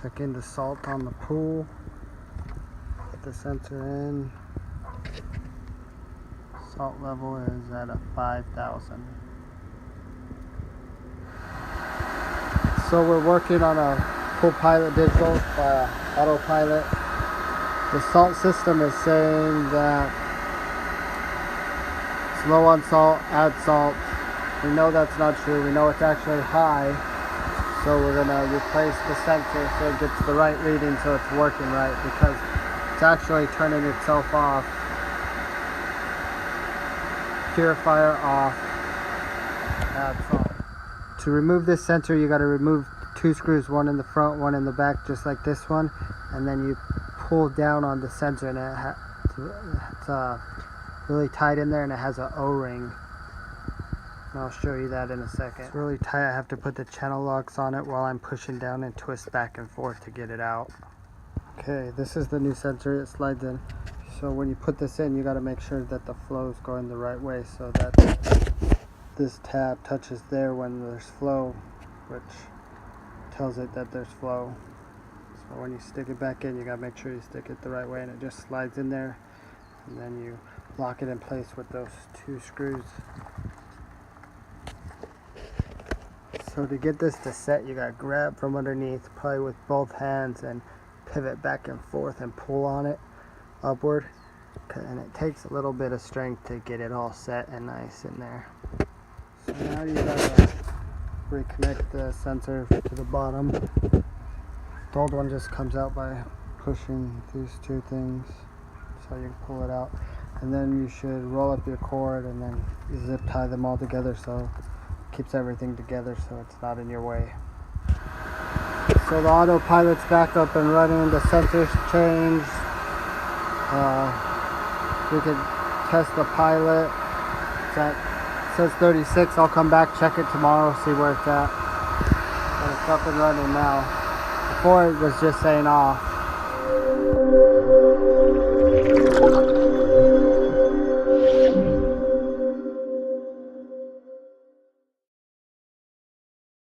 Checking the salt on the pool. Put the sensor in. Salt level is at a 5,000. So we're working on a full pilot digital by Autopilot. The salt system is saying that it's low on salt, add salt. We know that's not true. We know it's actually high. So we're going to replace the sensor so it gets the right reading so it's working right, because it's actually turning itself off. Purifier off. Add salt. To remove this sensor, you got to remove 2 screws, one in the front, one in the back, just like this one, and then you pull down on the sensor, and it's really tight in there, and it has an O-ring. I'll show you that in a second. It's really tight. I have to put the channel locks on it while I'm pushing down and twist back and forth to get it out. Okay, this is the new sensor. It slides in. So when you put this in, you got to make sure that the flow is going the right way, so that this tab touches there when there's flow, which tells it that there's flow. So when you stick it back in, you got to make sure you stick it the right way, and it just slides in there, and then you lock it in place with those 2 screws. So to get this to set, you got to grab from underneath, probably with both hands, and pivot back and forth and pull on it upward. And it takes a little bit of strength to get it all set and nice in there. So now you got to reconnect the sensor to the bottom. The old one just comes out by pushing these 2 things, so you can pull it out. And then you should roll up your cord and then zip tie them all together so keeps everything together so it's not in your way. So the autopilot's back up and running, the sensors changed. We can test the pilot. It says 36. I'll come back, check it tomorrow, see where it's at. But it's up and running now. Before it was just saying off.